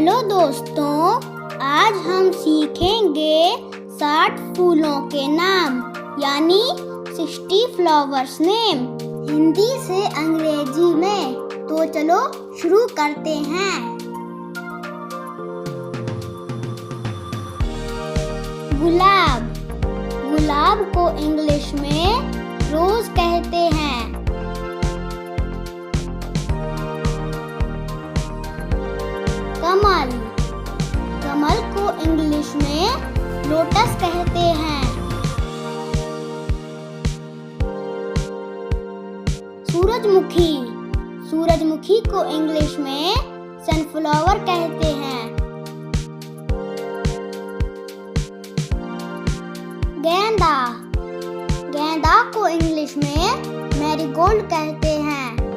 Hello दोस्तों, आज हम सीखेंगे 60 फूलों के नाम यानी 60 फ्लावर्स नेम हिंदी से अंग्रेजी में। तो चलो शुरू करते हैं। गुलाब। गुलाब को इंग्लिश में रोज कहते हैं। कमल। कमल को इंग्लिश में लोटस कहते हैं। सूरजमुखी। सूरजमुखी को इंग्लिश में सनफ्लावर कहते हैं। गेंदा। गेंदा को इंग्लिश में मैरीगोल्ड कहते हैं।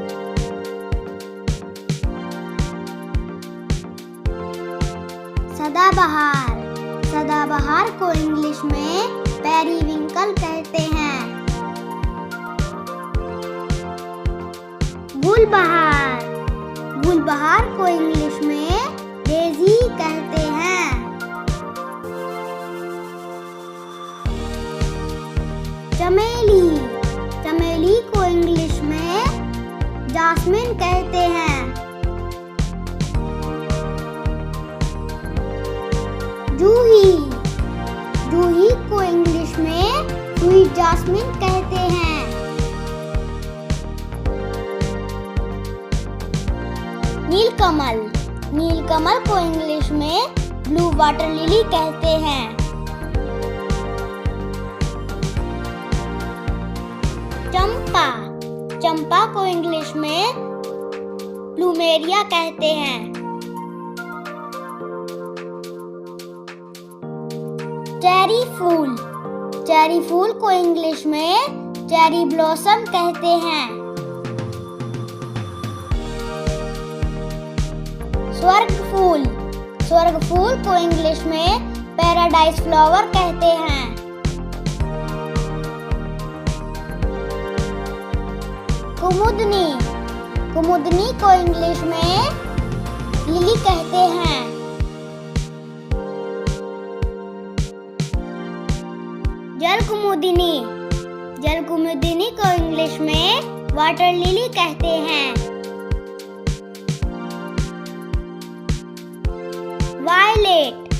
सदाबहार। सदाबहार को इंग्लिश में पेरीविंकल कहते हैं। गुलबहार। गुलबहार को इंग्लिश में डेजी कहते हैं। चमेली। चमेली को इंग्लिश में जास्मिन कहते हैं। जूही। जूही को इंग्लिश में स्वीट जास्मिन कहते हैं। नीलकमल। नीलकमल को इंग्लिश में ब्लू वाटर लिली कहते हैं। चंपा। चंपा को इंग्लिश में प्लूमेरिया कहते हैं। चेरी फूल। चेरी फूल को इंग्लिश में चेरी ब्लॉसम कहते हैं। स्वर्ग फूल। स्वर्ग फूल को इंग्लिश में पैराडाइज फ्लावर कहते हैं। कुमुदनी। कुमुदनी को इंग्लिश में लिली कहते हैं। जलकुमुदिनी। जलकुमुदिनी को इंग्लिश में वाटर लिली कहते हैं। वायलेट।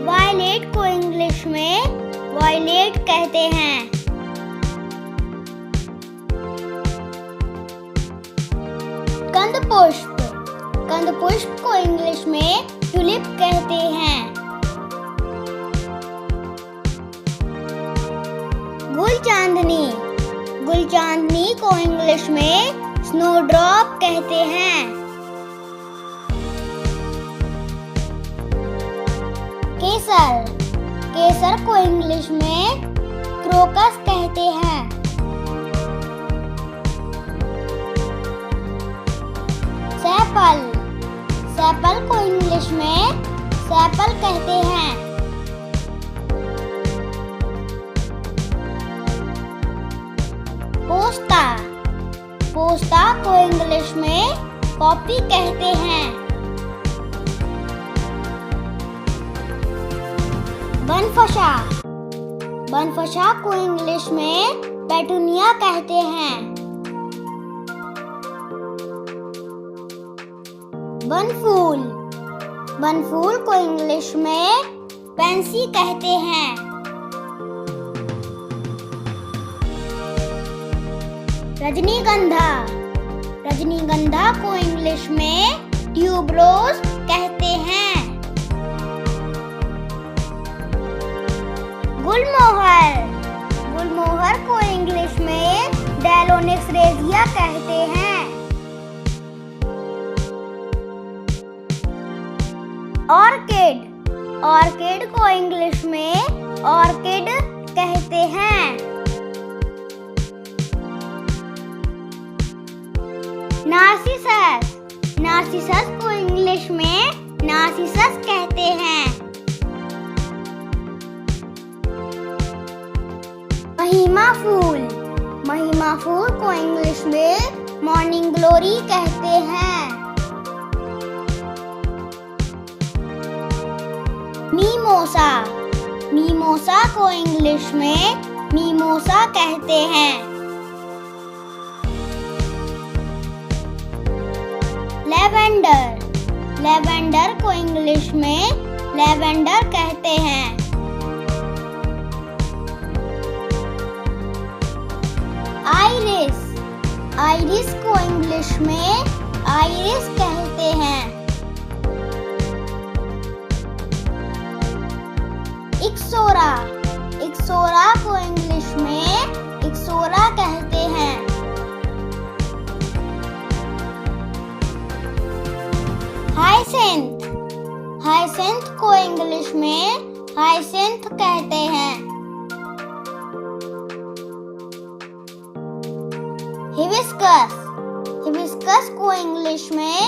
वायलेट को इंग्लिश में वायलेट कहते हैं। कंदपुष्प। कंदपुष्प को इंग्लिश में ट्यूलिप कहते हैं। गुलचांदनी। गुलचांदनी को इंग्लिश में स्नोड्रॉप कहते हैं। केसर। केसर को इंग्लिश में क्रोकस कहते हैं। सैपल। सैपल को इंग्लिश में सैपल कहते हैं। पोस्ता। पोस्ता को इंग्लिश में पॉपी कहते हैं। बनफशा। बनफशा को इंग्लिश में पेटूनिया कहते हैं। बनफूल। बनफूल को इंग्लिश में पेंसी कहते हैं। रजनीगंधा। रजनीगंधा को इंग्लिश में ट्यूबरोज कहते हैं। गुलमोहर। गुलमोहर को इंग्लिश में डेलोनिक्स रेजिया कहते हैं। ऑर्किड। ऑर्किड को इंग्लिश में ऑर्किड कहते हैं। नार्सिसस। नार्सिसस को इंग्लिश में नार्सिसस कहते हैं। महिमा फूल। महिमा फूल को इंग्लिश में मॉर्निंग ग्लोरी कहते हैं। मीमोसा, मीमोसा को इंग्लिश में मीमोसा कहते हैं। लेवेंडर, लेवेंडर को इंग्लिश में लेवेंडर कहते हैं। आइरिस, आइरिस को इंग्लिश में आइरिस कहते हैं। इक्सोरा, इक्सोरा को इंग्लिश में इक्सोरा कहते हैं। हाइसेंथ, हाइसेंथ को इंग्लिश में हाइसेंथ कहते हैं। हिबिस्कस, हिबिस्कस को इंग्लिश में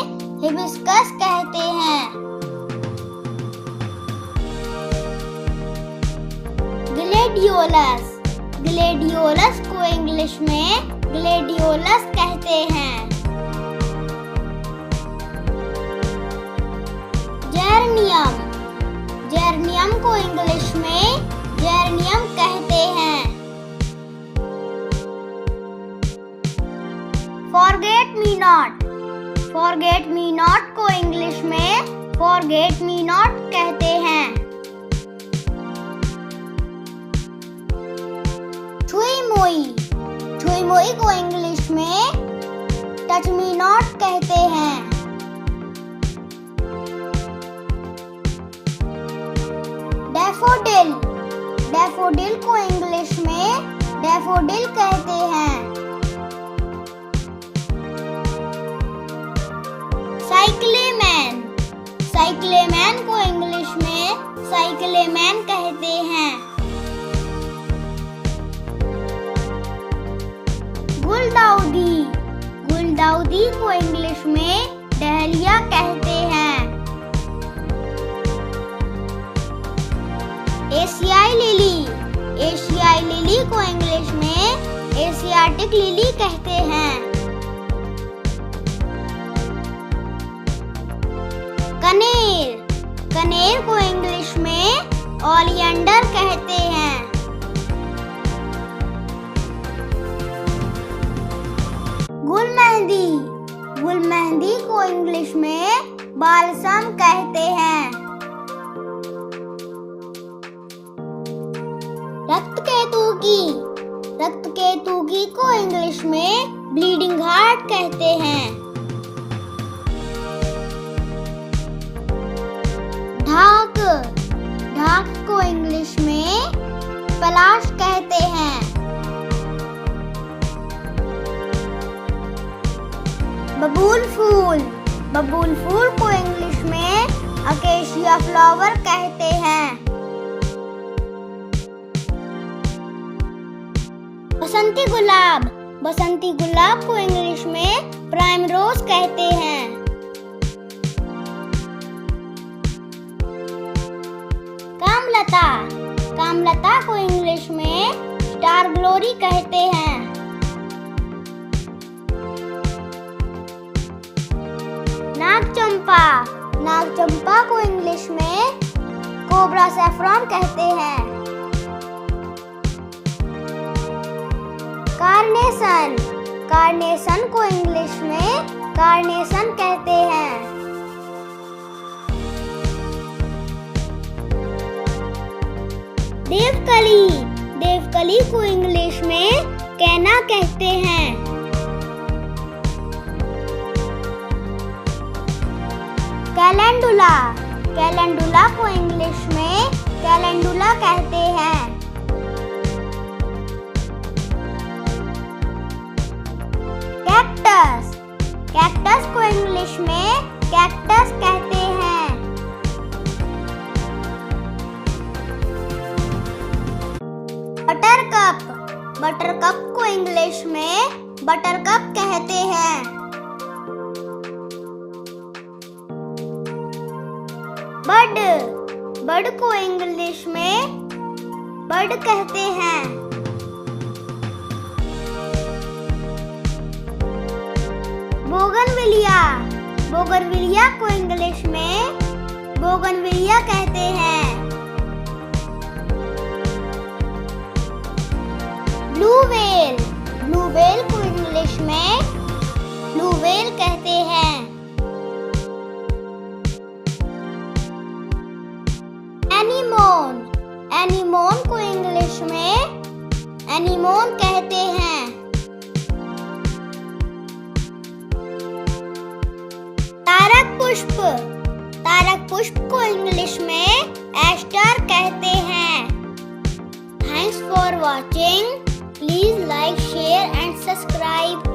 हिबिस्कस कहते हैं। ग्लेडियोलस, ग्लेडियोलस को इंग्लिश में ग्लेडियोलस कहते हैं। जेरनियम, जेरनियम को इंग्लिश में जेरनियम कहते हैं। Forget me not, forget me not को इंग्लिश में फॉरगेट मी नॉट कहते हैं। छुई मुई, छुई मुई को इंग्लिश में टच मी नॉट कहते हैं। डैफोडिल, डैफोडिल को इंग्लिश में डैफोडिल कहते हैं। साइक्लेमैन, साइक्लेमैन को इंग्लिश में साइक्लेमैन कहते हैं। गुलदाउदी, गुलदाउदी को इंग्लिश में डहलिया कहते हैं। एशियाई लिली, एशियाई लिली को इंग्लिश में एशियाटिक लिली कहते हैं। कनेर, कनेर को इंग्लिश में ओलियंडर कहते हैं। गुलमेहंदी, गुलमेहंदी को इंग्लिश में बालसम कहते हैं। रक्तकेतुकी, रक्तकेतुकी को इंग्लिश में ब्लीडिंग हार्ट कहते हैं। ढाक, ढाक को इंग्लिश में पलाश कहते हैं। बबूल फूल, बबूल फूल को इंग्लिश में अकेशिया फ्लावर कहते हैं। बसंती गुलाब, बसंती गुलाब को इंग्लिश में प्राइम रोज कहते हैं। कामलता, कामलता को इंग्लिश में स्टार ग्लोरी कहते हैं। नागचंपा, नागचंपा को इंग्लिश में कोबरा सैफरॉन कहते हैं। कार्नेशन, कार्नेशन को इंग्लिश में कार्नेशन कहते हैं। देवकली, देवकली को इंग्लिश में कैना कहते हैं। कैलेंडुला, कैलेंडुला को इंग्लिश में कैलेंडुला कहते हैं। कैक्टस, कैक्टस को इंग्लिश में कैक्टस कहते हैं। बटरकप, बटरकप को इंग्लिश में बटरकप कहते हैं। बर्ड, बर्ड को इंग्लिश में बर्ड कहते हैं। बोगनविलिया, बोगनविलिया को इंग्लिश में बोगनविलिया कहते हैं। व्हेल। ब्लू व्हेल को इंग्लिश में ब्लू व्हेल कहते हैं। एनीमोन, एनीमोन को इंग्लिश में एनीमोन कहते हैं। तारक पुष्प, तारक पुष्प को इंग्लिश में एस्टर कहते हैं। Thanks for watching. Please like, share and subscribe.